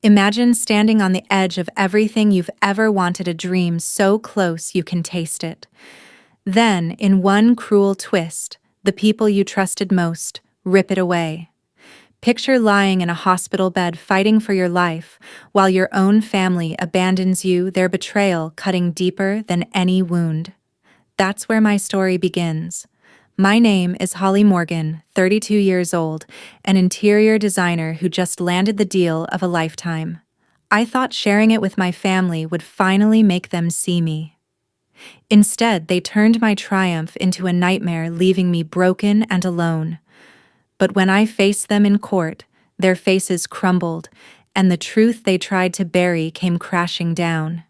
Imagine standing on the edge of everything you've ever wanted, a dream so close you can taste it. Then, in one cruel twist, the people you trusted most rip it away. Picture lying in a hospital bed fighting for your life, while your own family abandons you, their betrayal cutting deeper than any wound. That's where my story begins. My name is Holly Morgan, 32 years old, an interior designer who just landed the deal of a lifetime. I thought sharing it with my family would finally make them see me. Instead, they turned my triumph into a nightmare, leaving me broken and alone. But when I faced them in court, their faces crumbled, and the truth they tried to bury came crashing down.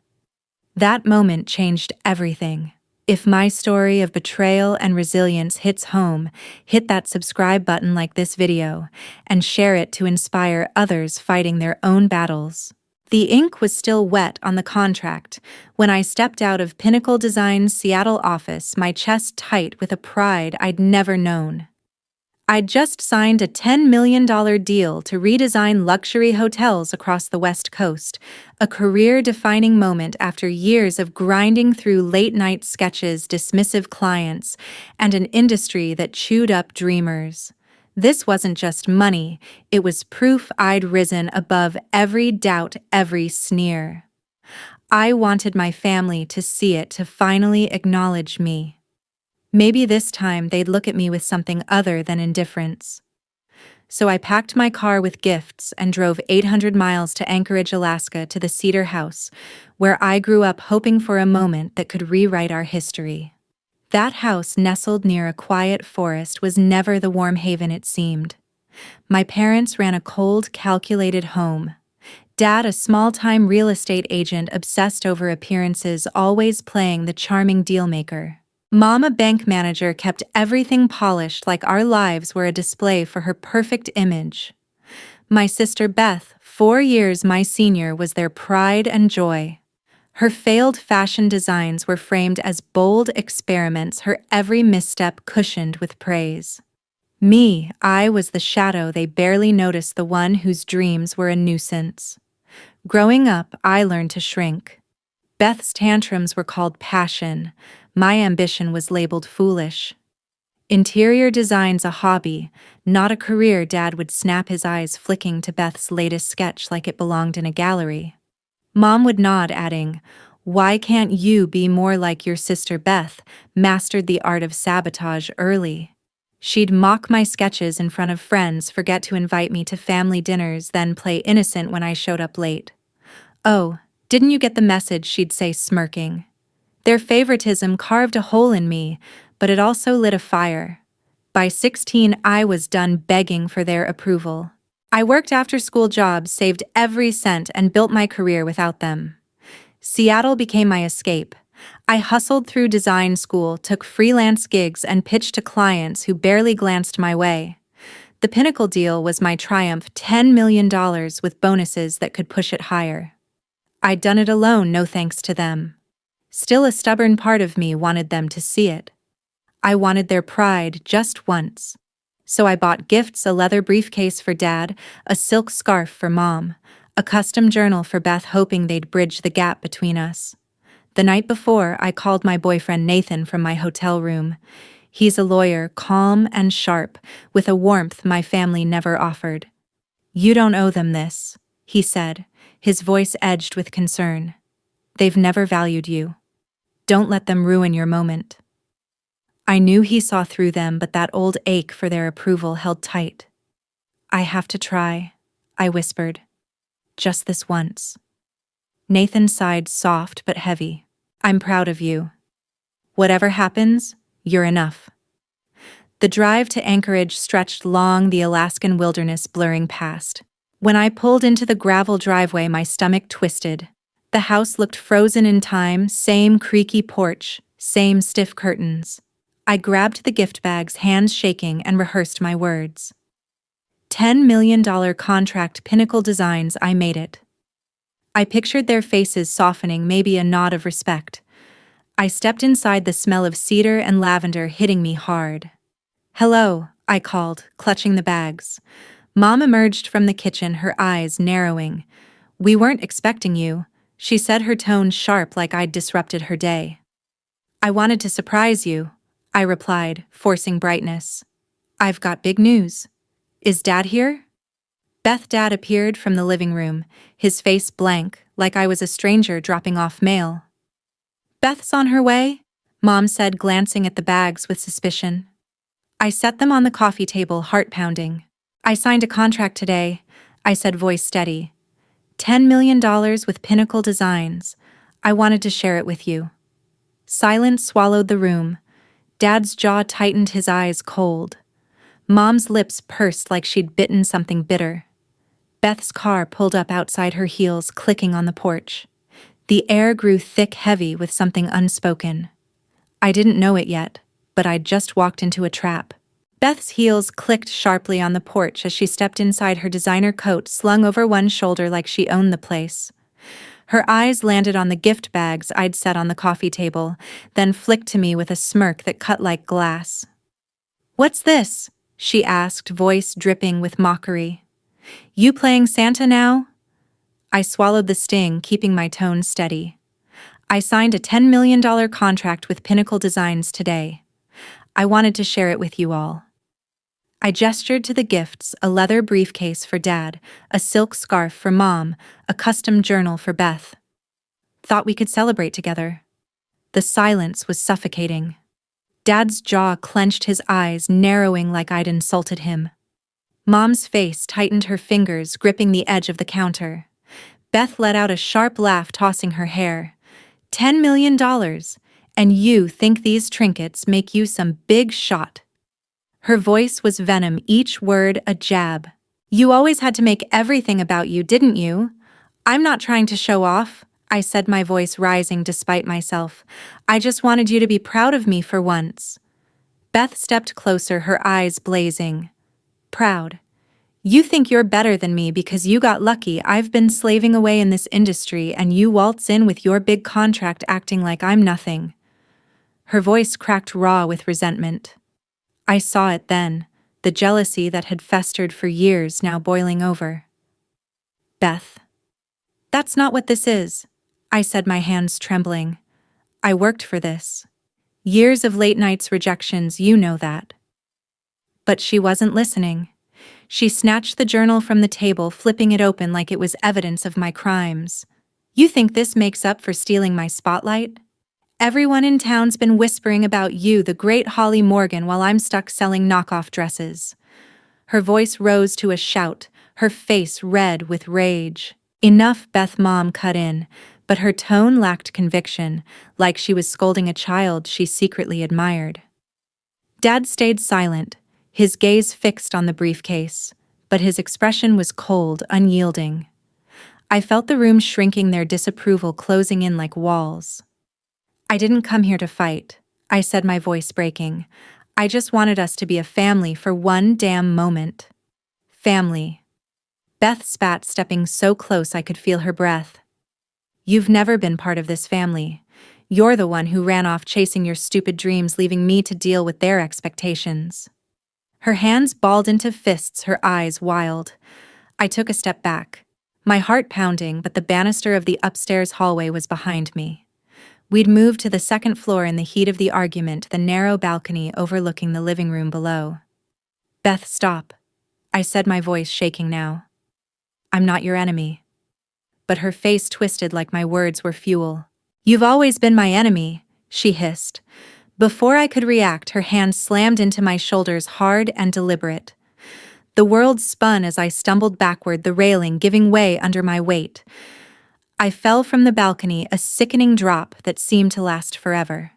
That moment changed everything. If my story of betrayal and resilience hits home, hit that subscribe button like this video, and share it to inspire others fighting their own battles. The ink was still wet on the contract when I stepped out of Pinnacle Design's Seattle office, my chest tight with a pride I'd never known. I'd just signed a $10 million deal to redesign luxury hotels across the West Coast, a career-defining moment after years of grinding through late-night sketches, dismissive clients, and an industry that chewed up dreamers. This wasn't just money, it was proof I'd risen above every doubt, every sneer. I wanted my family to see it, to finally acknowledge me. Maybe this time they'd look at me with something other than indifference. So I packed my car with gifts and drove 800 miles to Anchorage, Alaska, to the Cedar House, where I grew up, hoping for a moment that could rewrite our history. That house, nestled near a quiet forest, was never the warm haven it seemed. My parents ran a cold, calculated home. Dad, a small-time real estate agent obsessed over appearances, always playing the charming dealmaker. Mom, a bank manager, kept everything polished, like our lives were a display for her perfect image. My sister Beth, 4 years my senior, was their pride and joy. Her failed fashion designs were framed as bold experiments, her every misstep cushioned with praise. Me, I was the shadow they barely noticed, the one whose dreams were a nuisance. Growing up, I learned to shrink. Beth's tantrums were called passion. My ambition was labeled foolish. Interior design's a hobby, not a career. Dad would snap, his eyes flicking to Beth's latest sketch like it belonged in a gallery. Mom would nod, adding, "Why can't you be more like your sister Beth, mastered the art of sabotage early?" She'd mock my sketches in front of friends, forget to invite me to family dinners, then play innocent when I showed up late. "Oh, didn't you get the message?" she'd say, smirking. Their favoritism carved a hole in me, but it also lit a fire. By 16, I was done begging for their approval. I worked after-school jobs, saved every cent, and built my career without them. Seattle became my escape. I hustled through design school, took freelance gigs, and pitched to clients who barely glanced my way. The Pinnacle deal was my triumph, $10 million with bonuses that could push it higher. I'd done it alone, no thanks to them. Still, a stubborn part of me wanted them to see it. I wanted their pride just once. So I bought gifts: a leather briefcase for Dad, a silk scarf for Mom, a custom journal for Beth, hoping they'd bridge the gap between us. The night before, I called my boyfriend Nathan from my hotel room. He's a lawyer, calm and sharp, with a warmth my family never offered. "You don't owe them this," he said, his voice edged with concern. "They've never valued you. Don't let them ruin your moment." I knew he saw through them, but that old ache for their approval held tight. "I have to try," I whispered. "Just this once." Nathan sighed, soft but heavy. "I'm proud of you. Whatever happens, you're enough." The drive to Anchorage stretched long, the Alaskan wilderness blurring past. When I pulled into the gravel driveway, my stomach twisted. The house looked frozen in time, same creaky porch, same stiff curtains. I grabbed the gift bags, hands shaking, and rehearsed my words. $10 million contract, Pinnacle Designs, I made it. I pictured their faces softening, maybe a nod of respect. I stepped inside, the smell of cedar and lavender hitting me hard. "Hello," I called, clutching the bags. Mom emerged from the kitchen, her eyes narrowing. "We weren't expecting you," she said, her tone sharp like I'd disrupted her day. "I wanted to surprise you," I replied, forcing brightness. "I've got big news. Is Dad here?" Dad appeared from the living room, his face blank, like I was a stranger dropping off mail. "Beth's on her way," Mom said, glancing at the bags with suspicion. I set them on the coffee table, heart pounding. "I signed a contract today," I said, voice steady. $10 million with Pinnacle Designs. I wanted to share it with you." Silence swallowed the room. Dad's jaw tightened, his eyes cold. Mom's lips pursed like she'd bitten something bitter. Beth's car pulled up outside her heels, clicking on the porch. The air grew thick, heavy with something unspoken. I didn't know it yet, but I'd just walked into a trap. Beth's heels clicked sharply on the porch as she stepped inside, her designer coat slung over one shoulder like she owned the place. Her eyes landed on the gift bags I'd set on the coffee table, then flicked to me with a smirk that cut like glass. "What's this?" she asked, voice dripping with mockery. "You playing Santa now?" I swallowed the sting, keeping my tone steady. "I signed a $10 million contract with Pinnacle Designs today. I wanted to share it with you all." I gestured to the gifts, a leather briefcase for Dad, a silk scarf for Mom, a custom journal for Beth. "Thought we could celebrate together." The silence was suffocating. Dad's jaw clenched, his eyes narrowing like I'd insulted him. Mom's face tightened, her fingers gripping the edge of the counter. Beth let out a sharp laugh, tossing her hair. $10 million, and you think these trinkets make you some big shot?" Her voice was venom, each word a jab. "You always had to make everything about you, didn't you?" "I'm not trying to show off," I said, my voice rising despite myself. "I just wanted you to be proud of me for once." Beth stepped closer, her eyes blazing. "Proud? You think you're better than me because you got lucky. I've been slaving away in this industry and you waltz in with your big contract acting like I'm nothing." Her voice cracked raw with resentment. I saw it then, the jealousy that had festered for years now boiling over. "Beth, that's not what this is," I said, my hands trembling. "I worked for this. Years of late nights, rejections, you know that." But she wasn't listening. She snatched the journal from the table, flipping it open like it was evidence of my crimes. "You think this makes up for stealing my spotlight? Everyone in town's been whispering about you, the great Holly Morgan, while I'm stuck selling knockoff dresses." Her voice rose to a shout, her face red with rage. "Enough," Beth, Mom cut in, but her tone lacked conviction, like she was scolding a child she secretly admired. Dad stayed silent, his gaze fixed on the briefcase, but his expression was cold, unyielding. I felt the room shrinking, their disapproval closing in like walls. "I didn't come here to fight," I said, my voice breaking. "I just wanted us to be a family for one damn moment." "Family." Beth spat, stepping so close I could feel her breath. "You've never been part of this family. You're the one who ran off chasing your stupid dreams, leaving me to deal with their expectations." Her hands balled into fists, her eyes wild. I took a step back, my heart pounding, but the banister of the upstairs hallway was behind me. We'd moved to the second floor in the heat of the argument, the narrow balcony overlooking the living room below. "Beth, stop," I said, my voice shaking now. "I'm not your enemy." But her face twisted like my words were fuel. "You've always been my enemy," she hissed. Before I could react, her hand slammed into my shoulders, hard and deliberate. The world spun as I stumbled backward, the railing giving way under my weight. I fell from the balcony, a sickening drop that seemed to last forever.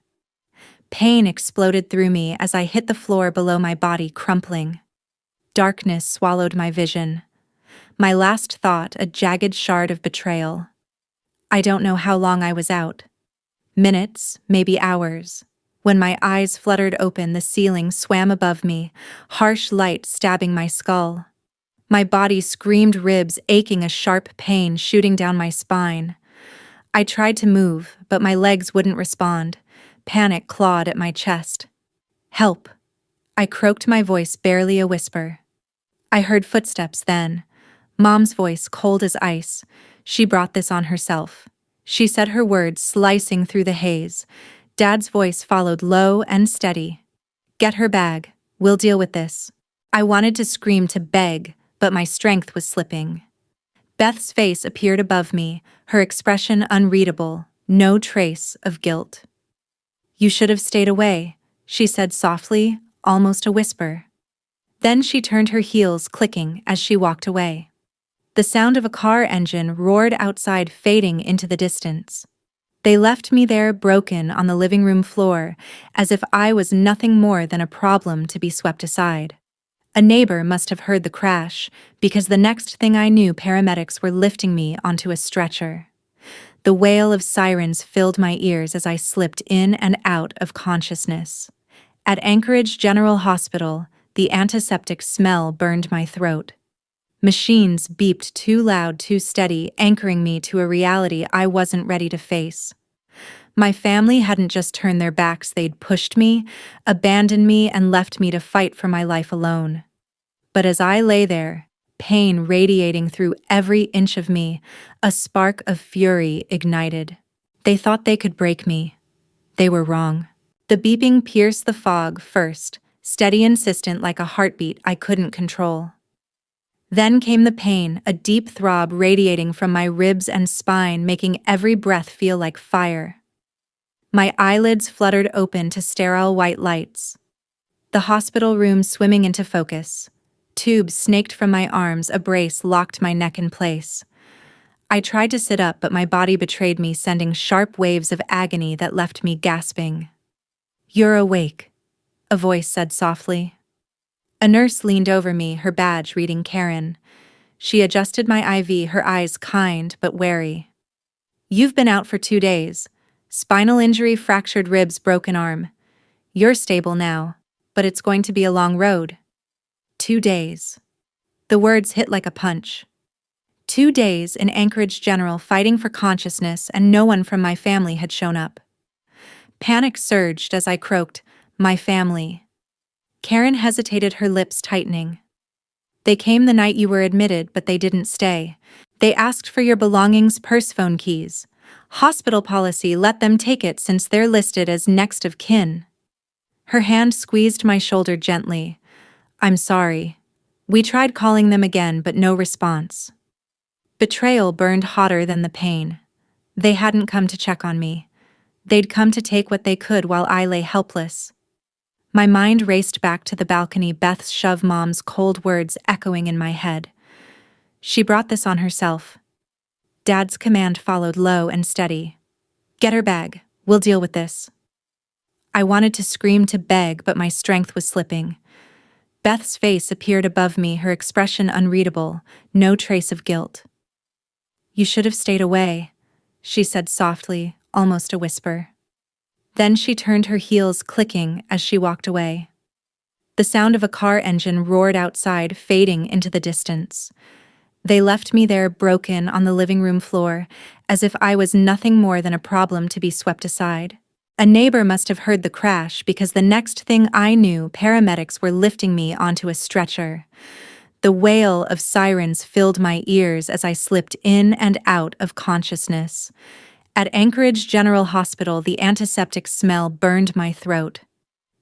Pain exploded through me as I hit the floor below, my body crumpling. Darkness swallowed my vision. My last thought, a jagged shard of betrayal. I don't know how long I was out. Minutes, maybe hours. When my eyes fluttered open, the ceiling swam above me, harsh light stabbing my skull. My body screamed, ribs aching, a sharp pain shooting down my spine. I tried to move, but my legs wouldn't respond. Panic clawed at my chest. "Help!" I croaked, my voice barely a whisper. I heard footsteps then. Mom's voice, cold as ice. She brought this on herself. She said her words slicing through the haze. Dad's voice followed low and steady. Get her bag. We'll deal with this. I wanted to scream to beg, but my strength was slipping. Beth's face appeared above me, her expression unreadable, no trace of guilt. You should have stayed away, she said softly, almost a whisper. Then she turned her heels clicking as she walked away. The sound of a car engine roared outside, fading into the distance. They left me there broken on the living room floor, as if I was nothing more than a problem to be swept aside. A neighbor must have heard the crash, because the next thing I knew, paramedics were lifting me onto a stretcher. The wail of sirens filled my ears as I slipped in and out of consciousness. At Anchorage General Hospital, the antiseptic smell burned my throat. Machines beeped too loud, too steady, anchoring me to a reality I wasn't ready to face. My family hadn't just turned their backs, they'd pushed me, abandoned me, and left me to fight for my life alone. But as I lay there, pain radiating through every inch of me, a spark of fury ignited. They thought they could break me. They were wrong. The beeping pierced the fog first, steady, insistent, like a heartbeat I couldn't control. Then came the pain, a deep throb radiating from my ribs and spine, making every breath feel like fire. My eyelids fluttered open to sterile white lights. The hospital room swimming into focus. Tubes snaked from my arms, a brace locked my neck in place. I tried to sit up, but my body betrayed me, sending sharp waves of agony that left me gasping. You're awake, a voice said softly. A nurse leaned over me, her badge reading Karen. She adjusted my IV, her eyes kind but wary. You've been out for 2 days. Spinal injury, fractured ribs, broken arm. You're stable now, but it's going to be a long road. 2 days. The words hit like a punch. 2 days in Anchorage General, fighting for consciousness, and no one from my family had shown up. Panic surged as I croaked, my family. Karen hesitated, her lips tightening. They came the night you were admitted, but they didn't stay. They asked for your belongings, purse, phone, keys. Hospital policy let them take it since they're listed as next of kin. Her hand squeezed my shoulder gently. I'm sorry. We tried calling them again, but no response. Betrayal burned hotter than the pain. They hadn't come to check on me. They'd come to take what they could while I lay helpless. My mind raced back to the balcony, Beth's shove mom's cold words echoing in my head. She brought this on herself. Dad's command followed low and steady. Get her bag. We'll deal with this. I wanted to scream, to beg, but my strength was slipping. Beth's face appeared above me, her expression unreadable, no trace of guilt. You should have stayed away, she said softly, almost a whisper. Then she turned her heels clicking as she walked away. The sound of a car engine roared outside, fading into the distance. They left me there broken on the living room floor, as if I was nothing more than a problem to be swept aside. A neighbor must have heard the crash, because the next thing I knew, paramedics were lifting me onto a stretcher. The wail of sirens filled my ears as I slipped in and out of consciousness. At Anchorage General Hospital, the antiseptic smell burned my throat.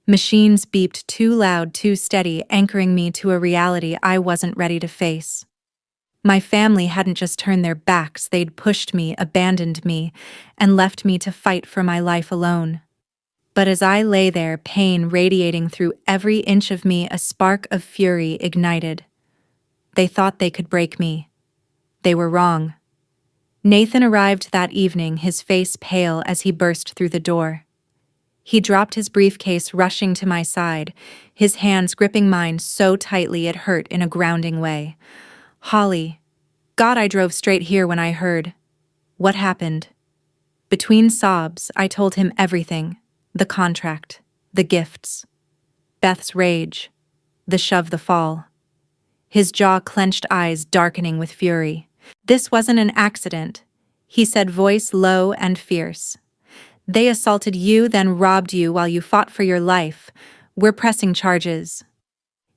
Machines beeped too loud, too steady, anchoring me to a reality I wasn't ready to face. My family hadn't just turned their backs, they'd pushed me, abandoned me, and left me to fight for my life alone. But as I lay there, pain radiating through every inch of me, a spark of fury ignited. They thought they could break me. They were wrong. Nathan arrived that evening, his face pale as he burst through the door. He dropped his briefcase, rushing to my side, his hands gripping mine so tightly it hurt in a grounding way. Holly, God, I drove straight here when I heard. What happened? Between sobs, I told him everything. The contract, the gifts, Beth's rage, the shove, the fall. His jaw-clenched eyes darkening with fury. This wasn't an accident, he said, voice low and fierce. They assaulted you, then robbed you while you fought for your life. We're pressing charges.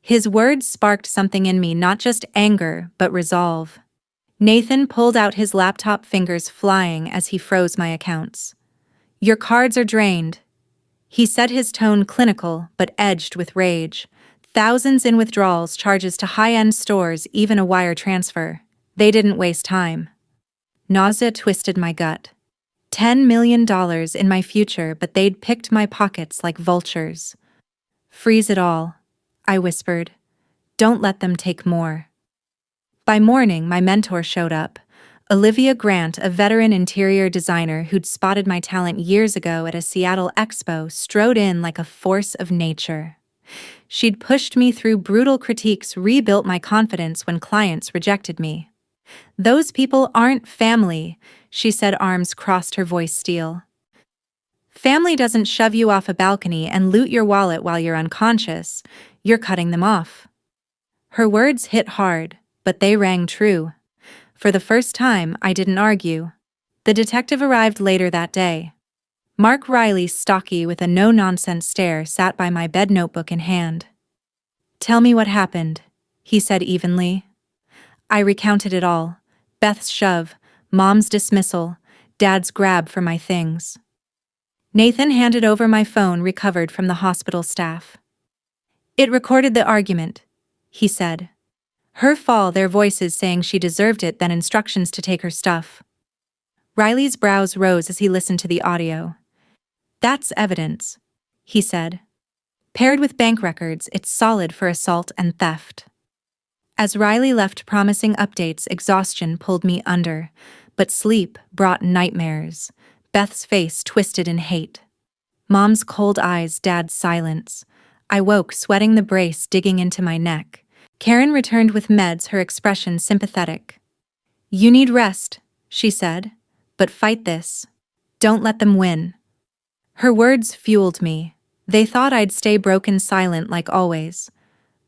His words sparked something in me, not just anger, but resolve. Nathan pulled out his laptop, fingers flying as he froze my accounts. "Your cards are drained." He said, his tone clinical but edged with rage. "Thousands in withdrawals, charges to high-end stores, even a wire transfer. They didn't waste time." Nausea twisted my gut. $10 million in my future, but they'd picked my pockets like vultures. "Freeze it all," I whispered. "Don't let them take more." By morning, my mentor showed up. Olivia Grant, a veteran interior designer who'd spotted my talent years ago at a Seattle expo, strode in like a force of nature. She'd pushed me through brutal critiques, rebuilt my confidence when clients rejected me. "Those people aren't family," she said, arms crossed, her voice steel. "Family doesn't shove you off a balcony and loot your wallet while you're unconscious. You're cutting them off." Her words hit hard, but they rang true. For the first time, I didn't argue. The detective arrived later that day. Mark Riley, stocky with a no-nonsense stare, sat by my bed, notebook in hand. "Tell me what happened," he said evenly. I recounted it all. Beth's shove, Mom's dismissal, Dad's grab for my things. Nathan handed over my phone, recovered from the hospital staff. "It recorded the argument," he said. "Her fall, their voices saying she deserved it, then instructions to take her stuff." Riley's brows rose as he listened to the audio. "That's evidence," he said. "Paired with bank records, it's solid for assault and theft." As Riley left promising updates, exhaustion pulled me under, but sleep brought nightmares. Beth's face twisted in hate. Mom's cold eyes, Dad's silence. I woke, sweating, the brace digging into my neck. Karen returned with meds, her expression sympathetic. "You need rest," she said, "but fight this. Don't let them win." Her words fueled me. They thought I'd stay broken silent like always.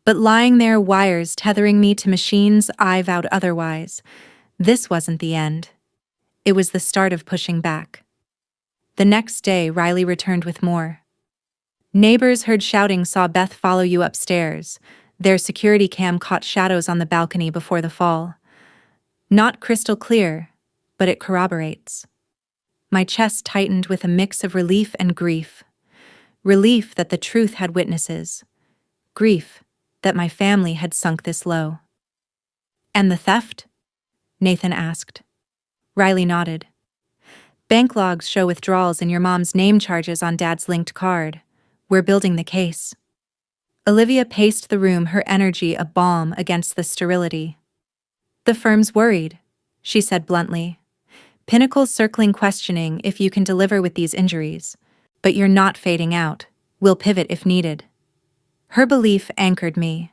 But lying there, wires tethering me to machines, I vowed otherwise. This wasn't the end. It was the start of pushing back. The next day, Riley returned with more. "Neighbors heard shouting, saw Beth follow you upstairs. Their security cam caught shadows on the balcony before the fall. Not crystal clear, but it corroborates." My chest tightened with a mix of relief and grief. Relief that the truth had witnesses. Grief that my family had sunk this low. "And the theft?" Nathan asked. Riley nodded. "Bank logs show withdrawals in your mom's name, charges on Dad's linked card. We're building the case." Olivia paced the room, her energy a balm against the sterility. "The firm's worried," she said bluntly. "Pinnacle's circling, questioning if you can deliver with these injuries. But you're not fading out. We'll pivot if needed." Her belief anchored me.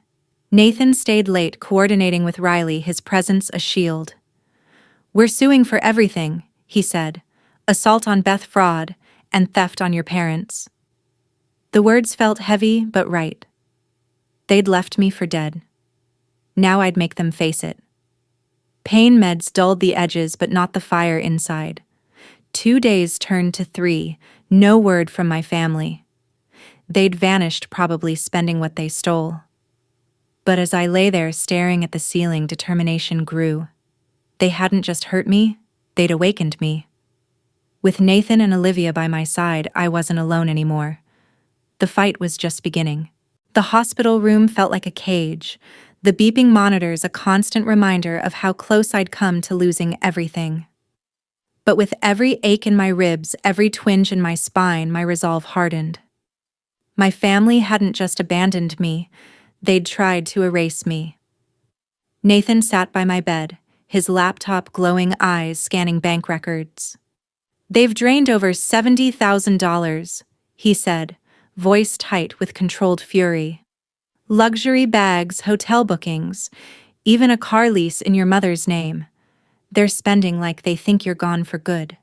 Nathan stayed late, coordinating with Riley, his presence a shield. "We're suing for everything," he said. "Assault on Beth, fraud, and theft on your parents." The words felt heavy but right. They'd left me for dead. Now I'd make them face it. Pain meds dulled the edges but not the fire inside. 2 days turned to 3, no word from my family. They'd vanished, probably spending what they stole. But as I lay there staring at the ceiling, determination grew. They hadn't just hurt me, they'd awakened me. With Nathan and Olivia by my side, I wasn't alone anymore. The fight was just beginning. The hospital room felt like a cage, the beeping monitors a constant reminder of how close I'd come to losing everything. But with every ache in my ribs, every twinge in my spine, my resolve hardened. My family hadn't just abandoned me, they'd tried to erase me. Nathan sat by my bed, his laptop, glowing eyes scanning bank records. "They've drained over $70,000, he said, voice tight with controlled fury. "Luxury bags, hotel bookings, even a car lease in your mother's name. They're spending like they think you're gone for good."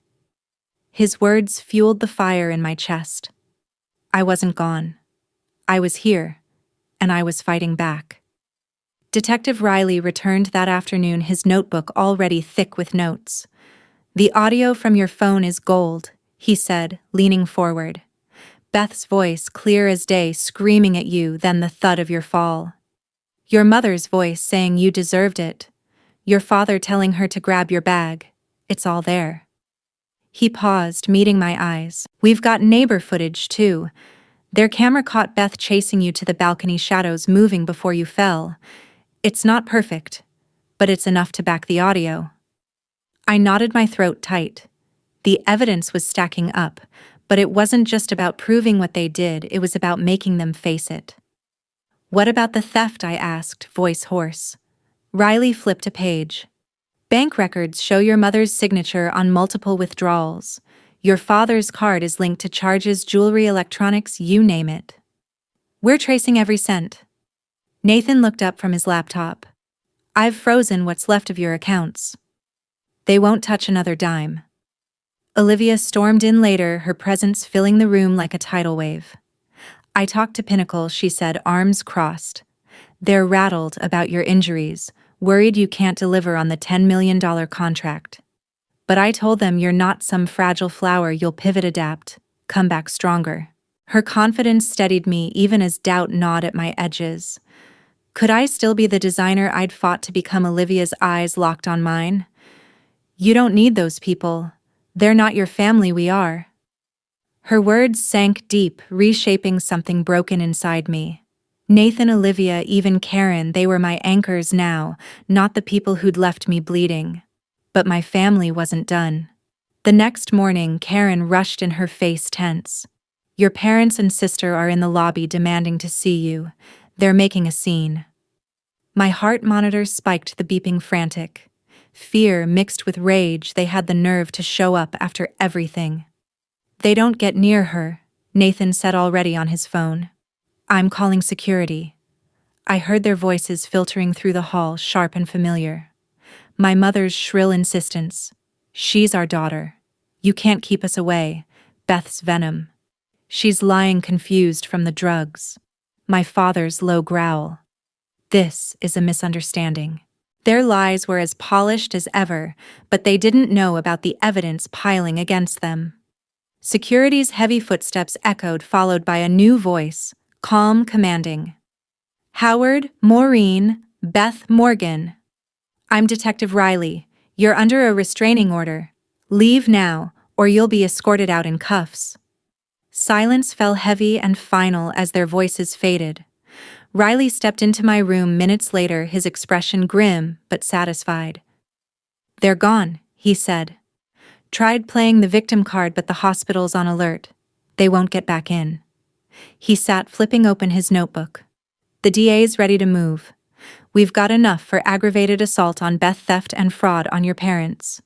His words fueled the fire in my chest. I wasn't gone. I was here, and I was fighting back. Detective Riley returned that afternoon, his notebook already thick with notes. "The audio from your phone is gold," he said, leaning forward. "Beth's voice, clear as day, screaming at you, then the thud of your fall. Your mother's voice saying you deserved it. Your father telling her to grab your bag. It's all there. He paused, meeting my eyes. We've got neighbor footage, too. Their camera caught Beth chasing you to the balcony shadows moving before you fell. It's not perfect, but it's enough to back the audio. I knotted my throat tight. The evidence was stacking up, but it wasn't just about proving what they did, it was about making them face it. What about the theft? I asked, voice hoarse. Riley flipped a page. Bank records show your mother's signature on multiple withdrawals. Your father's card is linked to charges, jewelry, electronics, you name it. We're tracing every cent. Nathan looked up from his laptop. I've frozen what's left of your accounts. They won't touch another dime. Olivia stormed in later, her presence filling the room like a tidal wave. I talked to Pinnacle, she said, arms crossed. They're rattled about your injuries, worried you can't deliver on the $10 million contract. But I told them you're not some fragile flower, you'll pivot, adapt, come back stronger. Her confidence steadied me even as doubt gnawed at my edges. Could I still be the designer I'd fought to become? Olivia's eyes locked on mine. You don't need those people. They're not your family, we are. Her words sank deep, reshaping something broken inside me. Nathan, Olivia, even Karen, they were my anchors now, not the people who'd left me bleeding. But my family wasn't done. The next morning, Karen rushed in, her face tense. Your parents and sister are in the lobby demanding to see you. They're making a scene. My heart monitor spiked, the beeping frantic. Fear mixed with rage, they had the nerve to show up after everything. They don't get near her, Nathan said already on his phone. I'm calling security. I heard their voices filtering through the hall, sharp and familiar. My mother's shrill insistence. She's our daughter. You can't keep us away. Beth's venom. She's lying confused from the drugs. My father's low growl. This is a misunderstanding. Their lies were as polished as ever, but they didn't know about the evidence piling against them. Security's heavy footsteps echoed, followed by a new voice, calm, commanding. Howard, Maureen, Beth Morgan. I'm Detective Riley. You're under a restraining order. Leave now, or you'll be escorted out in cuffs. Silence fell heavy and final as their voices faded. Riley stepped into my room minutes later, his expression grim but satisfied. They're gone, he said. Tried playing the victim card, but the hospital's on alert. They won't get back in. He sat flipping open his notebook. The DA's ready to move. We've got enough for aggravated assault on Beth, theft and fraud on your parents.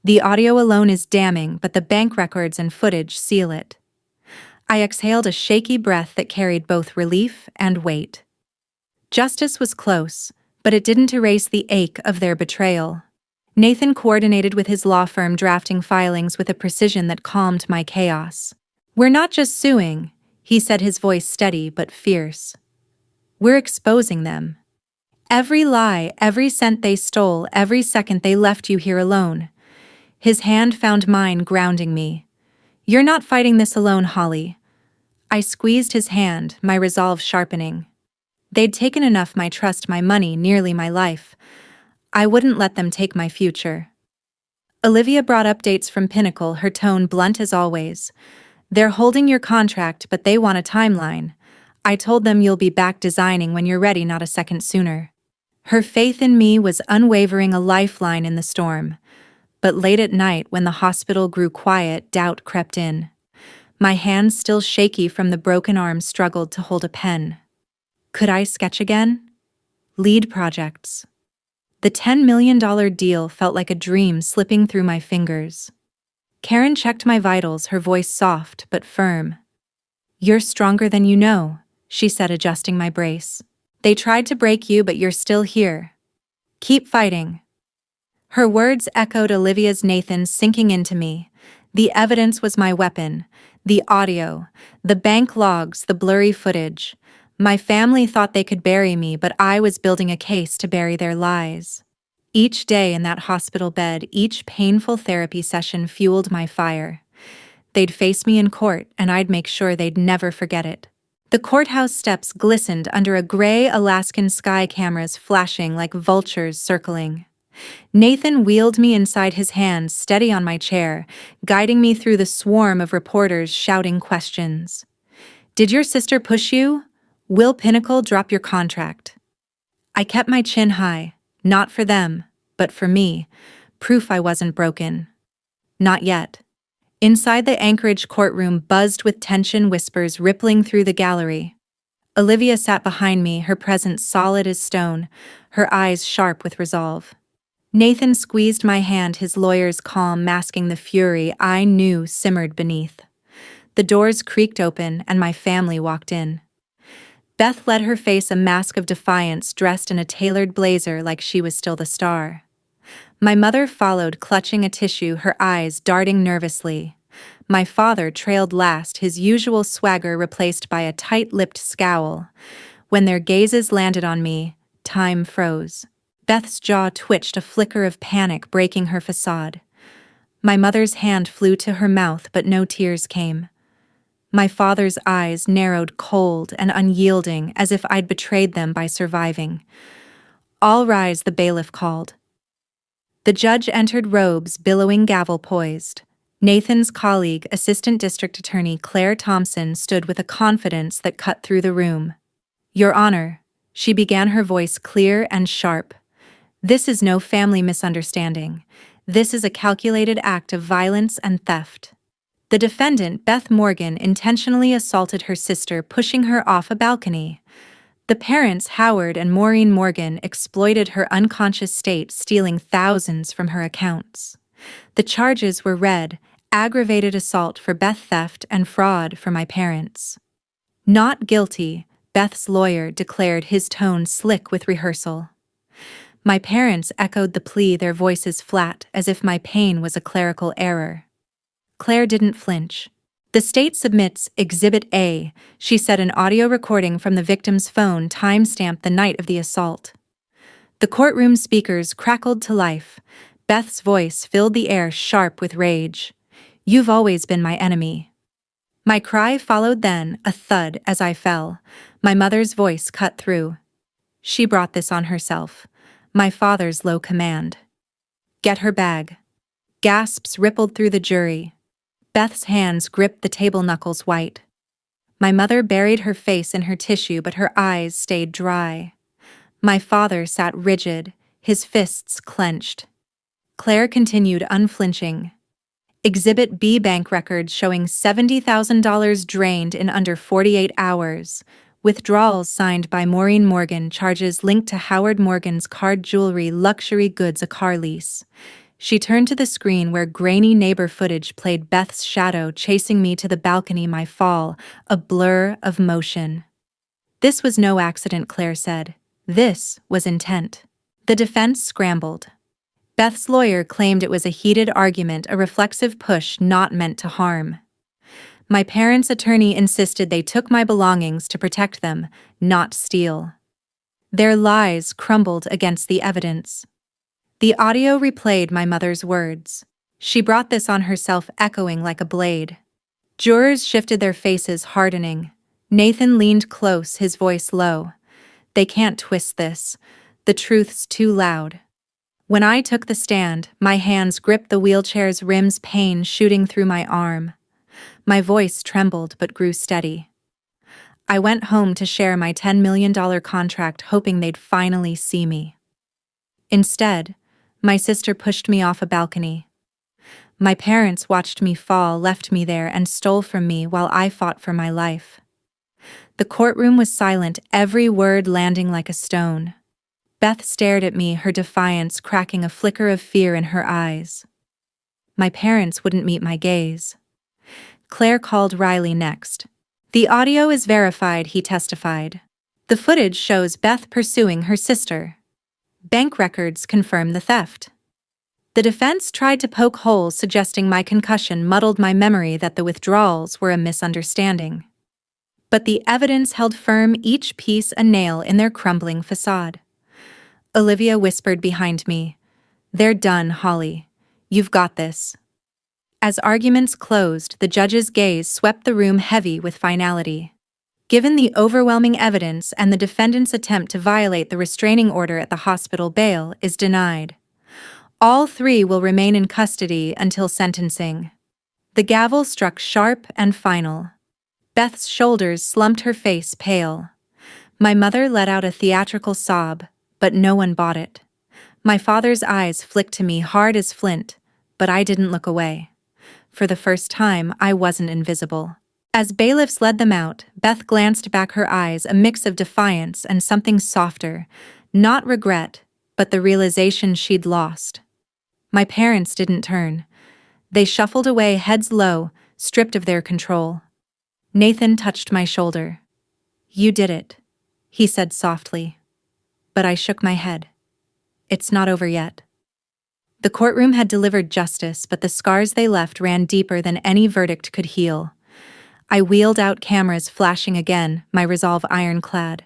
The audio alone is damning, but the bank records and footage seal it. I exhaled a shaky breath that carried both relief and weight. Justice was close, but it didn't erase the ache of their betrayal. Nathan coordinated with his law firm, drafting filings with a precision that calmed my chaos. We're not just suing, he said, his voice steady but fierce. We're exposing them. Every lie, every cent they stole, every second they left you here alone. His hand found mine, grounding me. You're not fighting this alone, Holly. I squeezed his hand, my resolve sharpening. They'd taken enough, my trust, my money, nearly my life. I wouldn't let them take my future. Olivia brought updates from Pinnacle, her tone blunt as always. They're holding your contract, but they want a timeline. I told them you'll be back designing when you're ready, not a second sooner. Her faith in me was unwavering, a lifeline in the storm. But late at night, when the hospital grew quiet, doubt crept in. My hands, still shaky from the broken arm, struggled to hold a pen. Could I sketch again? Lead projects. The $10 million deal felt like a dream slipping through my fingers. Karen checked my vitals, her voice soft but firm. You're stronger than you know, she said, adjusting my brace. They tried to break you, but you're still here. Keep fighting. Her words echoed Olivia's, Nathan, sinking into me. The evidence was my weapon. The audio, the bank logs, the blurry footage. My family thought they could bury me, but I was building a case to bury their lies. Each day in that hospital bed, each painful therapy session fueled my fire. They'd face me in court, and I'd make sure they'd never forget it. The courthouse steps glistened under a gray Alaskan sky, cameras flashing like vultures circling. Nathan wheeled me inside his hands, steady on my chair, guiding me through the swarm of reporters shouting questions. Did your sister push you? Will Pinnacle drop your contract? I kept my chin high, not for them, but for me, proof I wasn't broken. Not yet. Inside the Anchorage courtroom buzzed with tension, whispers rippling through the gallery. Olivia sat behind me, her presence solid as stone, her eyes sharp with resolve. Nathan squeezed my hand, his lawyer's calm masking the fury I knew simmered beneath. The doors creaked open, and my family walked in. Beth led, her face a mask of defiance, dressed in a tailored blazer like she was still the star. My mother followed, clutching a tissue, her eyes darting nervously. My father trailed last, his usual swagger replaced by a tight-lipped scowl. When their gazes landed on me, time froze. Beth's jaw twitched, a flicker of panic breaking her facade. My mother's hand flew to her mouth, but no tears came. My father's eyes narrowed, cold and unyielding, as if I'd betrayed them by surviving. "All rise," the bailiff called. The judge entered, robes billowing, gavel poised. Nathan's colleague, Assistant District Attorney Claire Thompson, stood with a confidence that cut through the room. "Your Honor," she began, her voice clear and sharp. "This is no family misunderstanding. This is a calculated act of violence and theft." The defendant, Beth Morgan, intentionally assaulted her sister, pushing her off a balcony. The parents, Howard and Maureen Morgan, exploited her unconscious state, stealing thousands from her accounts. The charges were read: aggravated assault for Beth, theft and fraud for my parents. "Not guilty," Beth's lawyer declared, his tone slick with rehearsal. My parents echoed the plea, their voices flat, as if my pain was a clerical error. Claire didn't flinch. "The state submits Exhibit A," she said, an audio recording from the victim's phone time-stamped the night of the assault. The courtroom speakers crackled to life. Beth's voice filled the air, sharp with rage. "You've always been my enemy." My cry followed, then, a thud as I fell. My mother's voice cut through. "She brought this on herself." My father's low command. "Get her bag." Gasps rippled through the jury. Beth's hands gripped the table, knuckles white. My mother buried her face in her tissue, but her eyes stayed dry. My father sat rigid, his fists clenched. Claire continued, unflinching. Exhibit B, bank records showing $70,000 drained in under 48 hours. Withdrawals signed by Maureen Morgan, charges linked to Howard Morgan's card, jewelry, luxury goods, a car lease. She turned to the screen where grainy neighbor footage played, Beth's shadow chasing me to the balcony, my fall, a blur of motion. "This was no accident," Claire said. "This was intent." The defense scrambled. Beth's lawyer claimed it was a heated argument, a reflexive push not meant to harm. My parents' attorney insisted they took my belongings to protect them, not steal. Their lies crumbled against the evidence. The audio replayed my mother's words. "She brought this on herself," echoing like a blade. Jurors shifted, their faces hardening. Nathan leaned close, his voice low. "They can't twist this. The truth's too loud." When I took the stand, my hands gripped the wheelchair's rims, pain shooting through my arm. My voice trembled but grew steady. I went home to share my $10 million contract, hoping they'd finally see me. Instead, my sister pushed me off a balcony. My parents watched me fall, left me there, and stole from me while I fought for my life. The courtroom was silent, every word landing like a stone. Beth stared at me, her defiance cracking, a flicker of fear in her eyes. My parents wouldn't meet my gaze. Claire called Riley next. "The audio is verified," he testified. "The footage shows Beth pursuing her sister. Bank records confirm the theft." The defense tried to poke holes, suggesting my concussion muddled my memory, that the withdrawals were a misunderstanding. But the evidence held firm, each piece a nail in their crumbling facade. Olivia whispered behind me, "They're done, Holly. You've got this." As arguments closed, the judge's gaze swept the room, heavy with finality. Given the overwhelming evidence and the defendant's attempt to violate the restraining order at the hospital, bail is denied. All three will remain in custody until sentencing. The gavel struck sharp and final. Beth's shoulders slumped, her face pale. My mother let out a theatrical sob, but no one bought it. My father's eyes flicked to me hard as flint, but I didn't look away. For the first time, I wasn't invisible. As bailiffs led them out, Beth glanced back, her eyes a mix of defiance and something softer, not regret, but the realization she'd lost. My parents didn't turn. They shuffled away, heads low, stripped of their control. Nathan touched my shoulder. "You did it," he said softly. But I shook my head. "It's not over yet." The courtroom had delivered justice, but the scars they left ran deeper than any verdict could heal. I wheeled out, cameras flashing again, my resolve ironclad.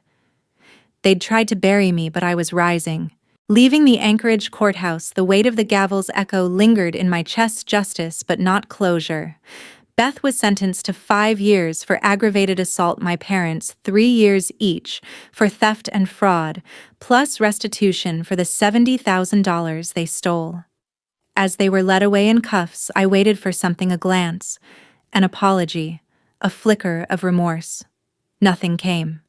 They'd tried to bury me, but I was rising. Leaving the Anchorage courthouse, the weight of the gavel's echo lingered in my chest. Justice, but not closure. Beth was sentenced to 5 years for aggravated assault, my parents 3 years each for theft and fraud, plus restitution for the $70,000 they stole. As they were led away in cuffs, I waited for something, a glance, an apology, a flicker of remorse. Nothing came.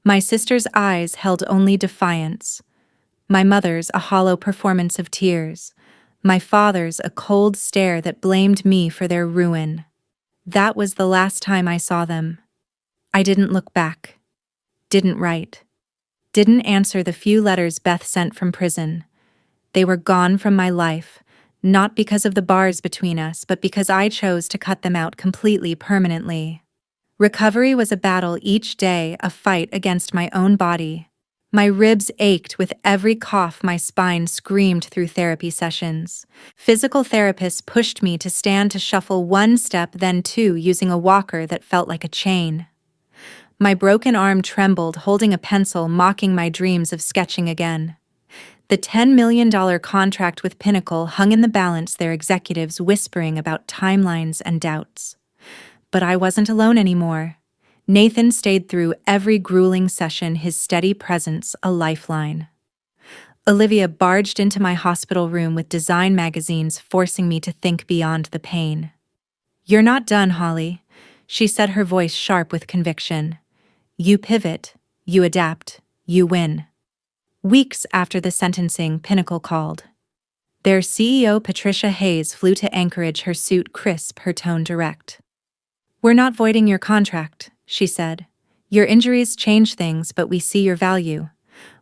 My sister's eyes held only defiance. My mother's a hollow performance of tears. My father's a cold stare that blamed me for their ruin. That was the last time I saw them. I didn't look back. Didn't write. Didn't answer the few letters Beth sent from prison. They were gone from my life, not because of the bars between us, but because I chose to cut them out completely, permanently. Recovery was a battle each day, a fight against my own body. My ribs ached with every cough, my spine screamed through therapy sessions. Physical therapists pushed me to stand, to shuffle one step, then two, using a walker that felt like a chain. My broken arm trembled, holding a pencil, mocking my dreams of sketching again. The $10 million contract with Pinnacle hung in the balance, their executives whispering about timelines and doubts. But I wasn't alone anymore. Nathan stayed through every grueling session, his steady presence a lifeline. Olivia barged into my hospital room with design magazines, forcing me to think beyond the pain. "You're not done, Holly," she said, her voice sharp with conviction. "You pivot, you adapt, you win." Weeks after the sentencing, Pinnacle called. Their CEO, Patricia Hayes, flew to Anchorage, her suit crisp, her tone direct. "We're not voiding your contract," she said. "Your injuries change things, but we see your value.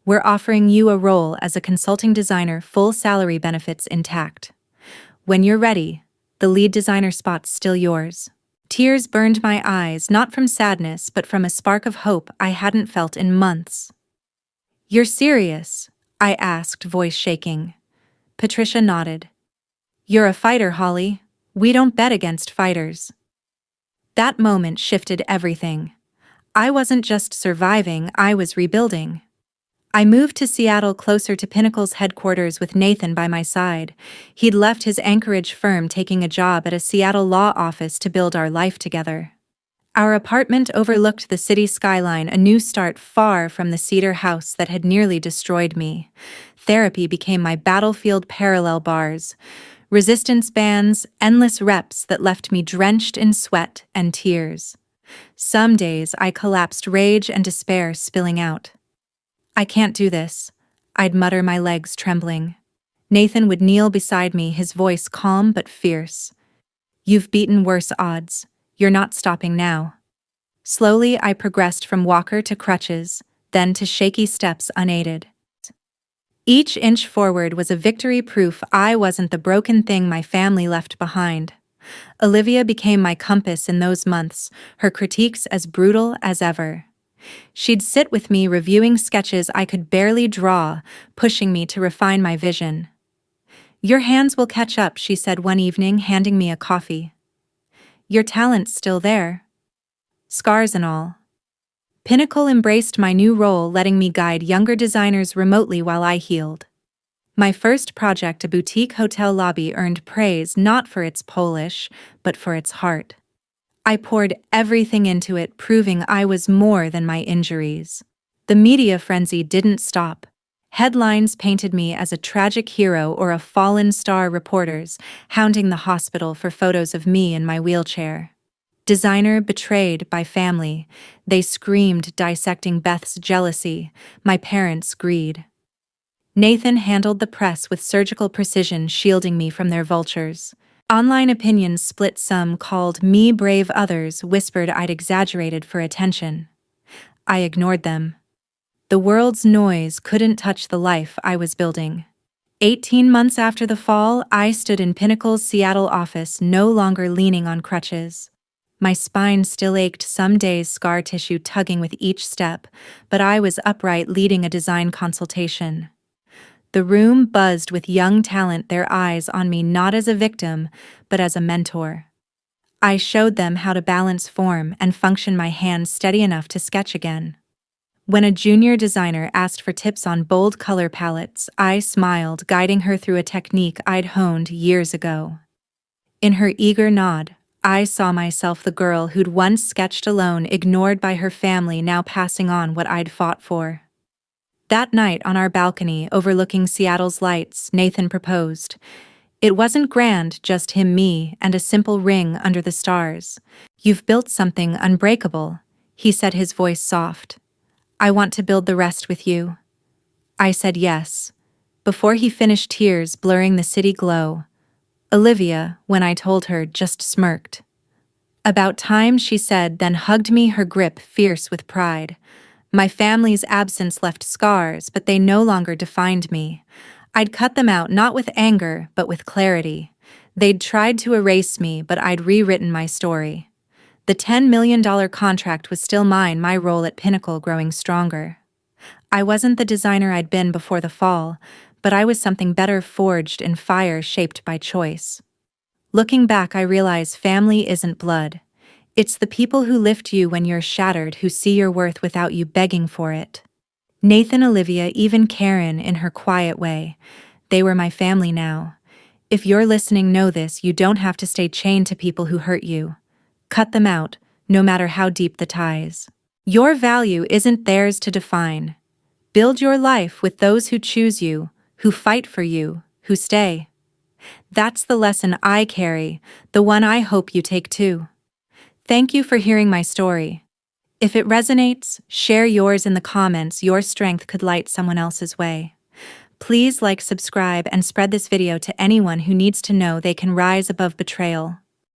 We're offering you a role as a consulting designer, full salary, benefits intact. When you're ready, the lead designer spot's still yours." Tears burned my eyes, not from sadness, but from a spark of hope I hadn't felt in months. "You're serious?" I asked, voice shaking. Patricia nodded. "You're a fighter, Holly. We don't bet against fighters." That moment shifted everything. I wasn't just surviving, I was rebuilding. I moved to Seattle, closer to Pinnacle's headquarters, with Nathan by my side. He'd left his Anchorage firm, taking a job at a Seattle law office to build our life together. Our apartment overlooked the city skyline, a new start far from the cedar house that had nearly destroyed me. Therapy became my battlefield, parallel bars, resistance bands, endless reps that left me drenched in sweat and tears. Some days I collapsed, rage and despair spilling out. "I can't do this," I'd mutter, my legs trembling. Nathan would kneel beside me, his voice calm but fierce. "You've beaten worse odds. You're not stopping now." Slowly I progressed from walker to crutches, then to shaky steps unaided. Each inch forward was a victory, proof I wasn't the broken thing my family left behind. Olivia became my compass in those months, her critiques as brutal as ever. She'd sit with me reviewing sketches I could barely draw, pushing me to refine my vision. "Your hands will catch up," she said one evening, handing me a coffee. "Your talent's still there. Scars and all." Pinnacle embraced my new role, letting me guide younger designers remotely while I healed. My first project, a boutique hotel lobby, earned praise not for its polish, but for its heart. I poured everything into it, proving I was more than my injuries. The media frenzy didn't stop. Headlines painted me as a tragic hero or a fallen star, reporters hounding the hospital for photos of me in my wheelchair. Designer betrayed by family, they screamed, dissecting Beth's jealousy, my parents' greed. Nathan handled the press with surgical precision, shielding me from their vultures. Online opinions split, some called me brave, others whispered I'd exaggerated for attention. I ignored them. The world's noise couldn't touch the life I was building. 18 months after the fall, I stood in Pinnacle's Seattle office, no longer leaning on crutches. My spine still ached, some days scar tissue tugging with each step, but I was upright, leading a design consultation. The room buzzed with young talent, their eyes on me not as a victim, but as a mentor. I showed them how to balance form and function, my hands steady enough to sketch again. When a junior designer asked for tips on bold color palettes, I smiled, guiding her through a technique I'd honed years ago. In her eager nod, I saw myself, the girl who'd once sketched alone, ignored by her family, now passing on what I'd fought for. That night on our balcony overlooking Seattle's lights, Nathan proposed. It wasn't grand, just him, me, and a simple ring under the stars. "You've built something unbreakable," he said, his voice soft. "I want to build the rest with you." I said yes. Before he finished, tears blurring the city glow. Olivia, when I told her, just smirked. "About time," she said, then hugged me, her grip fierce with pride. My family's absence left scars, but they no longer defined me. I'd cut them out, not with anger, but with clarity. They'd tried to erase me, but I'd rewritten my story. The $10 million contract was still mine, my role at Pinnacle growing stronger. I wasn't the designer I'd been before the fall, but I was something better, forged in fire, shaped by choice. Looking back, I realize family isn't blood. It's the people who lift you when you're shattered, who see your worth without you begging for it. Nathan, Olivia, even Karen in her quiet way. They were my family now. If you're listening, know this: you don't have to stay chained to people who hurt you. Cut them out, no matter how deep the ties. Your value isn't theirs to define. Build your life with those who choose you, who fight for you, who stay. That's the lesson I carry, the one I hope you take too. Thank you for hearing my story. If it resonates, share yours in the comments. Your strength could light someone else's way. Please like, subscribe, and spread this video to anyone who needs to know they can rise above betrayal.